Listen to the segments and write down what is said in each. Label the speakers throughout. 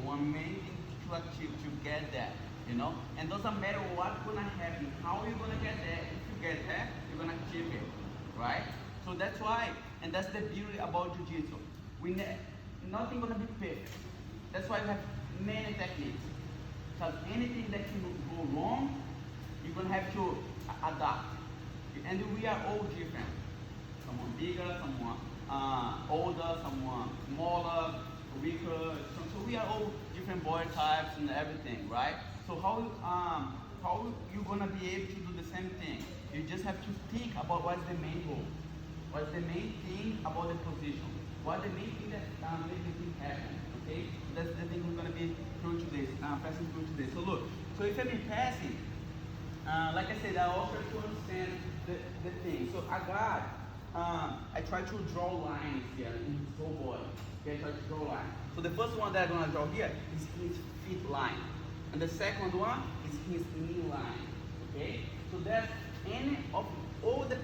Speaker 1: one main thing to achieve, to get that, you know. And doesn't matter what's gonna happen, how you're gonna get there. If you get there, you're gonna achieve it, right? So that's why, and that's the beauty about Jiu-Jitsu. Nothing gonna be perfect. That's why we have many techniques. Because anything that can go wrong, you're gonna have to adapt. And we are all different. Someone bigger, someone older, someone smaller, weaker. So we are all different body types and everything, right? So how you gonna be able to do the same thing? You just have to think about what's the main goal. What's the main thing about the position? What's the main thing that makes the thing happen? Okay? That's the thing we're gonna be through today, passing through today. So look, so if I've been passing, like I said, I also try to understand the thing. So I try to draw lines here in his whole body. Okay, I try to draw lines. So the first one that I'm gonna draw here is his feet line. And the second one is his knee line. Okay? So that's any of all the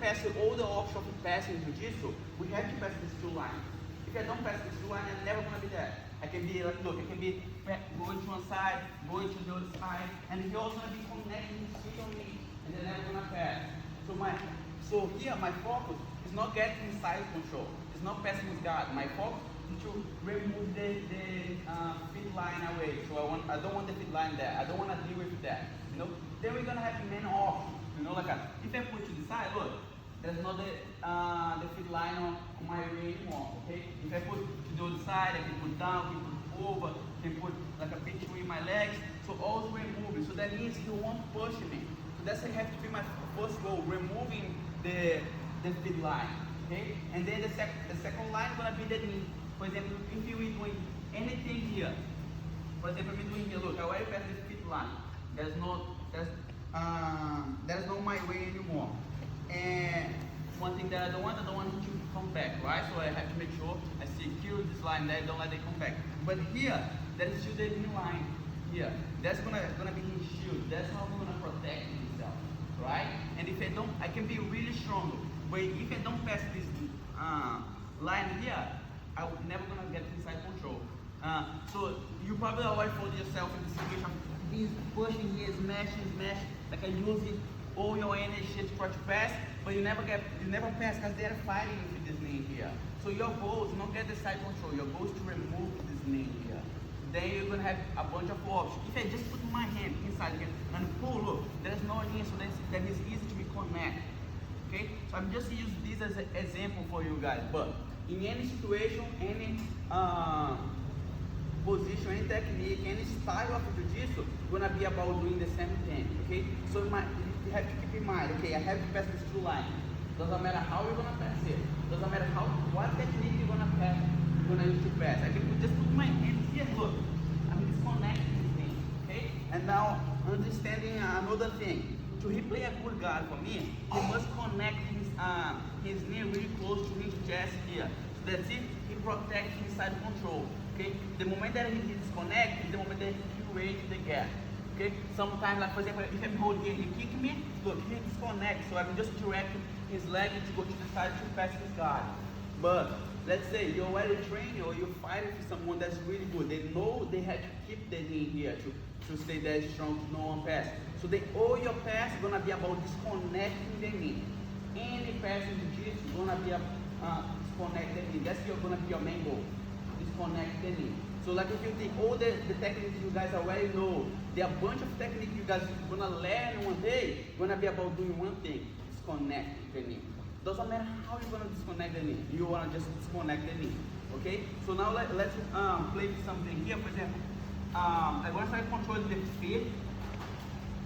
Speaker 1: options of passing Jiu-Jitsu, we have to pass these two lines. If I don't pass these two lines, I'm never gonna be there. I can be like, look, I can be going to one side, going to the other side, and he's also gonna be connecting his feet on me, and they're never gonna pass. So here my focus is not getting side control. It's not passing his guard. My focus is to remove the feet line away. So I don't want the feet line there. I don't want to deal with that. You know. Then we're gonna have many options. You know, like if I put to the side, look, there's not the feet line on my way anymore. Okay. If I put to the other side, I can put down, I can put over, I can put like a between my legs. So all the way moving. So that means he won't push me. So that's have to be my first goal, removing the feet line. Okay? And then the second line is gonna be the knee. For example, if you are doing anything here, for example, I'm doing here, look, I already passed the feet line. There's no my way anymore. And one thing that I don't want him to come back, right? So I have to make sure I secure this line there, don't let it come back. But here, there is still the knee line here. That's gonna be his shield. That's how we're gonna protect himself, right? And if I don't, I can be really strong. But if I don't pass this line here, I would never gonna get inside control. So you probably always find yourself in this situation. He's pushing here, smashing, like I use it all your energy to try to pass, but you never pass because they're fighting with this knee here. So your goal is not get the side control. Your goal is to remove this knee here. Then you're gonna have a bunch of options. If I just put my hand inside here and pull, look, there's no knee, so that is easy to be connected. Okay, so I'm just using this as an example for you guys. But in any situation, any position, any technique, any style of Jiu-Jitsu, gonna be about doing the same thing. Okay, so you have to keep in mind. Okay, I have to pass this two lines. Doesn't matter how you're gonna pass it. Doesn't matter what technique you're gonna pass. You're gonna use to pass. I can just put my hands here. Look, I'm disconnecting this thing. Okay, and now understanding another thing. To he play a good guard for me, he must connect his knee really close to his chest here. So that's it, he protects his side control. Okay? The moment that he disconnects is the moment that he creates the gap. Okay? Sometimes, like for example, if I'm holding here, he kick me, look, he disconnects. So I'm just directing his leg to go to the side to pass his guard. But let's say you're already training or you're fighting with someone that's really good. They know they have to keep the knee here to stay there strong, to no one pass. So all your pass is gonna be about disconnecting the knee. Any pass in Jiu-Jitsu is gonna be disconnect the knee. That's gonna be your main goal. Disconnect the knee. So like if you think all the techniques you guys already know, there are a bunch of techniques you guys are gonna learn one day, gonna be about doing one thing, disconnect the knee. Doesn't matter how you're gonna disconnect the knee, you wanna just disconnect the knee. Okay? So now let's play with something here. For example, I'm gonna start controlling the feet.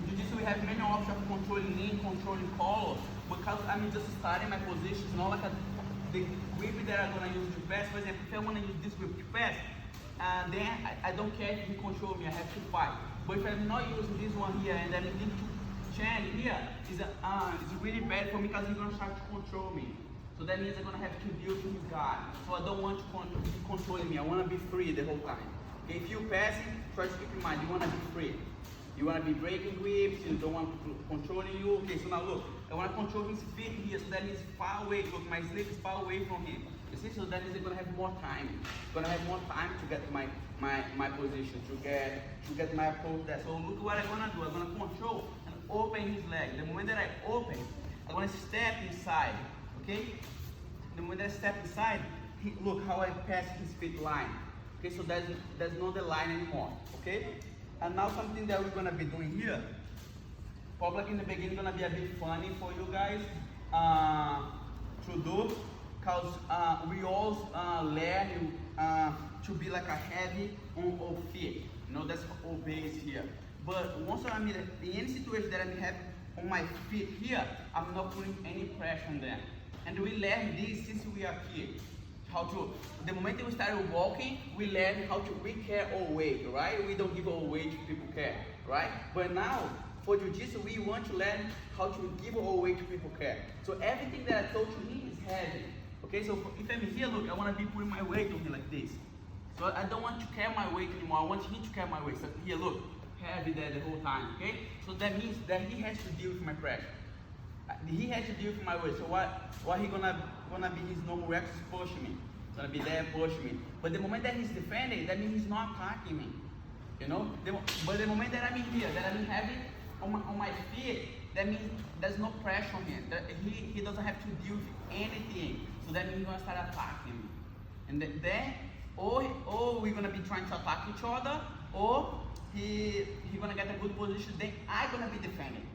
Speaker 1: In Jiu-Jitsu we have many options of controlling knee, controlling collar, because I'm just starting my positions, not like the grip that I'm gonna use to pass. For example, if I wanna use this grip to pass, then I don't care if he control me, I have to fight. But if I'm not using this one here and then I need to change here, it's really bad for me because he's gonna start to control me. So that means I'm gonna have to deal with his guard. So I don't want to be controlling me, I wanna be free the whole time. Okay, if you're passing, try to keep in mind, you wanna be free. You want to be breaking grips, you don't want to controlling you. Okay, so now look, I want to control his feet here, so that means far away. Look, my sleeve is far away from him. You see, so that means I'm gonna have more time. Gonna have more time to get my position, to get my approach there. So look what I'm gonna do. I'm gonna control and open his leg. The moment that I open, I'm gonna step inside. Okay? The moment that I step inside, look how I pass his feet line. Okay, so there's not the line anymore. Okay? And now something that we're gonna be doing here, probably in the beginning gonna be a bit funny for you guys to do, because we all learn to be like a heavy on our feet. You know, that's our base here. But once I'm in any situation that I'm heavy on my feet here, I'm not putting any pressure on them. And we learn this since we are kids. How to, the moment we started walking, we learn how to care our weight, right? We don't give our weight to people care, right? But now, for Jiu-Jitsu, we want to learn how to give our weight to people care. So everything that I told you him is heavy. Okay, so if I'm here, look, I want to be putting my weight on him like this. So I don't want to carry my weight anymore. I want him to carry my weight. So here, look, heavy there the whole time, okay? So that means that he has to deal with my pressure. He has to deal with my weight. So what he gonna be his normal reaction is pushing me. He's gonna be there pushing me. But the moment that he's defending, that means he's not attacking me. You know? But the moment that I'm in here, that I'm heavy on my feet, that means there's no pressure on him. He doesn't have to deal with anything. So that means he's gonna start attacking me. And then, or we're gonna be trying to attack each other, or he gonna get a good position, then I'm gonna be defending.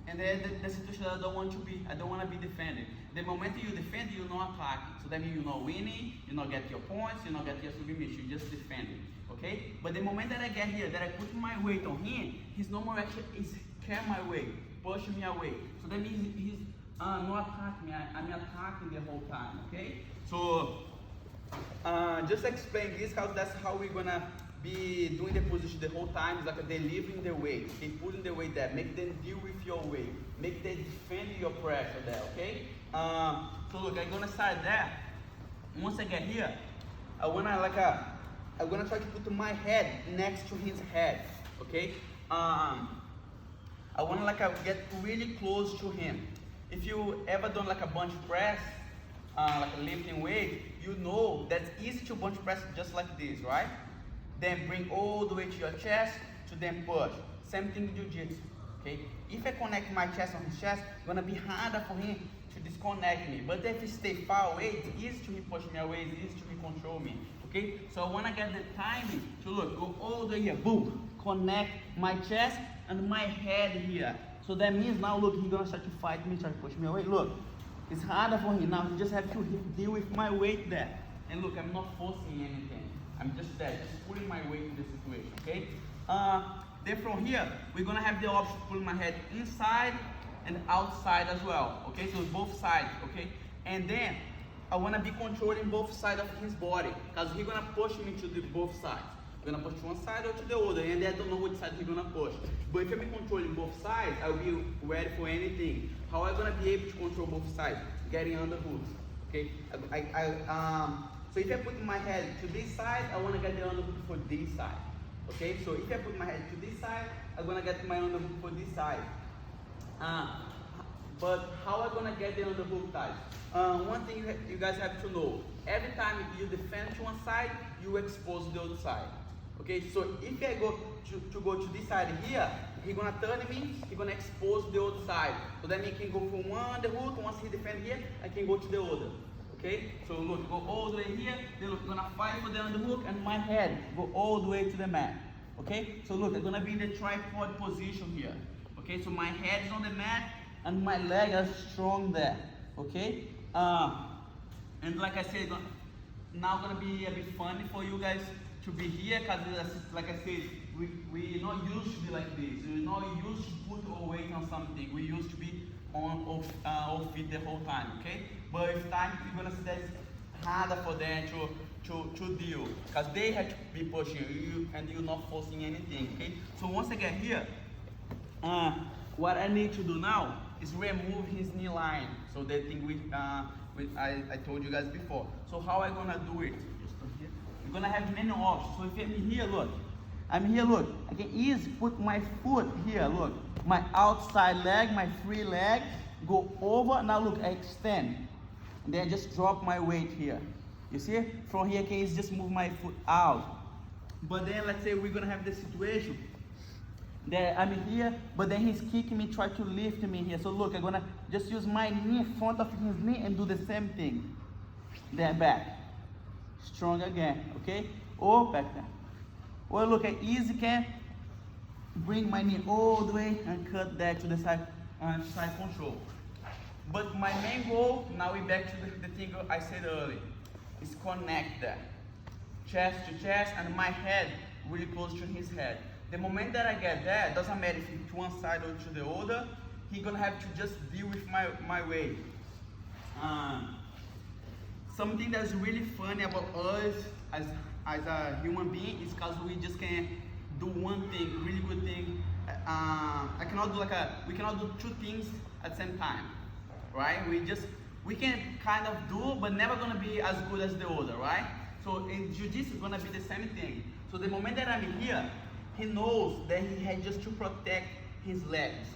Speaker 1: And then the situation I don't want to be, I don't want to be defending. The moment you defend, you're not attacking. So that means you're not winning, you not get your points, you not get your submission, you're just defending. Okay? But the moment that I get here, that I put my weight on him, his normal action is carry my weight, push me away. So that means he's not attacking me, I'm attacking the whole time. Okay? So just explain this, because that's how we're gonna be doing the position the whole time. It's like delivering the weight, okay? Putting the weight there, make them deal with your weight, make them defend your pressure there, okay? So look, I'm gonna start there. Once I get here, I'm gonna try to put my head next to his head, okay? I wanna get really close to him. If you ever done like a bench press, like a lifting weight, you know that's easy to bench press just like this, right? Then bring all the way to your chest to then push. Same thing with Jiu-Jitsu, okay? If I connect my chest on his chest, it's gonna be harder for him to disconnect me. But if he stay far away, it's easy to him push me away, it's easy to him control me, okay? So I wanna get the timing to look, go all the way here, boom, connect my chest and my head here. So that means now, look, he's gonna start to fight me, try to push me away. Look, it's harder for him. Now he just have to deal with my weight there. And look, I'm not forcing anything. I'm just there, just putting my weight in the situation, okay? Then from here, we're gonna have the option to pull my head inside and outside as well, okay? So both sides, okay? And then I wanna be controlling both sides of his body, because he's gonna push me to both sides. We're gonna push to one side or to the other, and I don't know which side he's gonna push. But if I'm controlling both sides, I'll be ready for anything. How am I gonna be able to control both sides? Getting underhooks, okay? So if I put my head to this side, I want to get the underhook for this side. Okay, so if I put my head to this side, I'm going to get my underhook for this side. But how am I going to get the underhook, guys? One thing you guys have to know, every time you defend to one side, you expose the other side. Okay, so if I go to this side here, he's going to turn me, he's going to expose the other side. So that means he can go from one underhook, once he defend here, I can go to the other. Okay, so look, go all the way here, then look, I'm gonna fight for the underhook and my head go all the way to the mat. Okay, so look, I'm gonna be in the tripod position here. Okay, so my head is on the mat and my leg is strong there. Okay, and like I said, now gonna be a bit funny for you guys to be here, because like I said, we not used to be like this. We're not used to put our weight on something. We used to be on our feet the whole time, okay? But with time, you're gonna see that it's harder for them to deal, because they have to be pushing you and you're not forcing anything, okay? So once I get here, what I need to do now is remove his knee line. So that thing I told you guys before. So how am I gonna do it? Just here. You're gonna have many options. So if I'm here, look, I'm here, look, I can easily put my foot here, look, my outside leg, my free leg, go over, now look, I extend, and then I just drop my weight here. You see? From here, I can easily just move my foot out. But then, let's say we're gonna have this situation that I'm here, but then he's kicking me, try to lift me here. So look, I'm gonna just use my knee in front of his knee and do the same thing. Then back, strong again, okay? Or back down. Or look, I easily can bring my knee all the way and cut that to the side, side control. But my main goal, now we're back to the thing I said earlier, is connect that. Chest to chest and my head really close to his head. The moment that I get that, doesn't matter if it's to one side or to the other, he's gonna have to just deal with my weight. Something that's really funny about us as a human being is because we just can't do one thing, really good thing. We cannot do two things at the same time, right? We can kind of do, but never gonna be as good as the other, right? So in Jiu-Jitsu, it's gonna be the same thing. So the moment that I'm here, he knows that he had just to protect his legs.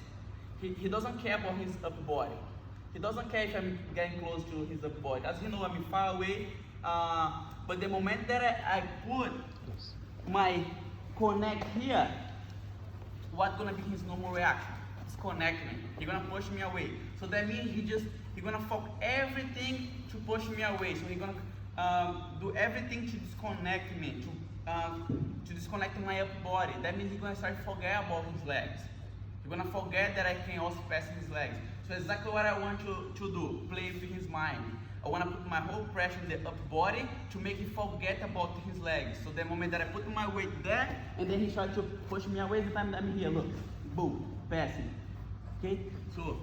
Speaker 1: He doesn't care about his upper body. He doesn't care if I'm getting close to his upper body. As you know, I'm far away. But the moment that I put my connect here, what's gonna be his normal reaction? It's connect me. He's gonna push me away. So that means he's gonna focus everything to push me away. So he's gonna do everything to disconnect me, to disconnect my upper body. That means he's gonna start to forget about his legs. He's gonna forget that I can also pass his legs. So exactly what I want to do, play with his mind. I want to put my whole pressure in the upper body to make him forget about his legs. So the moment that I put my weight there, and then he tries to push me away, the time that I'm here, look, boom, passing. Okay, so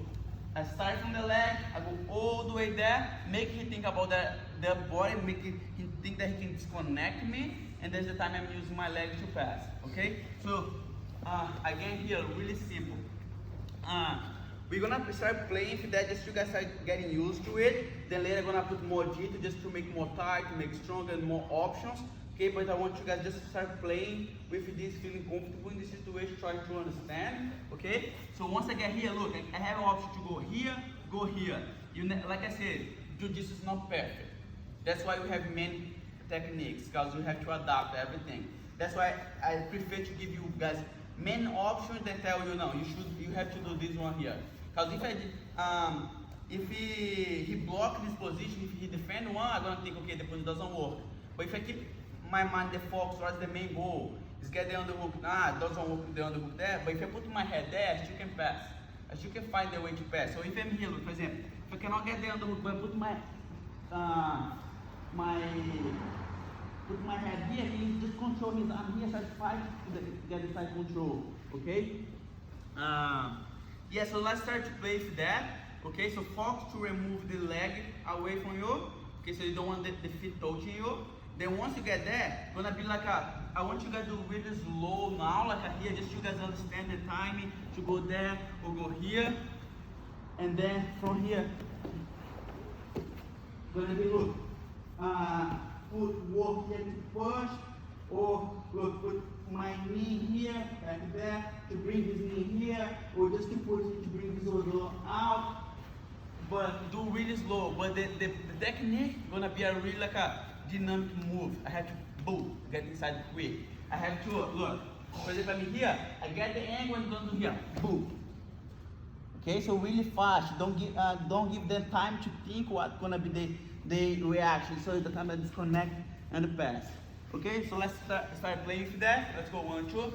Speaker 1: I start from the leg, I go all the way there, make him think about the upper body, make him think that he can disconnect me, and there's the time I'm using my leg to pass. Okay, so again here, really simple. We're gonna start playing with that just so you guys start getting used to it. Then later I'm gonna put more jiu just to make more tight, to make stronger and more options. Okay, but I want you guys just to start playing with this, feeling comfortable in this situation, trying to understand. Okay, so once I get here, look, I have an option to go here, go here. Like I said, Jiu-Jitsu is not perfect. That's why we have many techniques, because we have to adapt everything. That's why I prefer to give you guys many options than tell you, no, you have to do this one here. Because if he block this position, if he defend one, I'm gonna think, okay, the position doesn't work. But if I keep my mind the focus towards the main goal, is get the underhook, it doesn't work with the underhook there. But if I put my head there, I still can pass. I still can find the way to pass. So if I'm here, look, for example, if I cannot get the underhook, but I put my head here, he just control his arm here, start to fight to get the side control. Okay? Yeah, so let's start to play with that. Okay, so focus to remove the leg away from you. Okay, so you don't want the feet touching you. Then once you get there, gonna be like I want you guys to do really slow now, like here, just so you guys understand the timing to go there or go here. And then from here, gonna be look, put work here to push, or look, put my knee here, back there, to bring his knee here, or just to push it to bring his elbow out. But do really slow. But the technique gonna be a really like a dynamic move. I have to boom, get inside quick. I have to look. For example, I'm here, I get the angle and don't do here, boom. Okay, so really fast. Don't give them time to think what's gonna be the reaction. So the time I disconnect and pass. Okay, so let's start playing with that. Let's go 1, 2.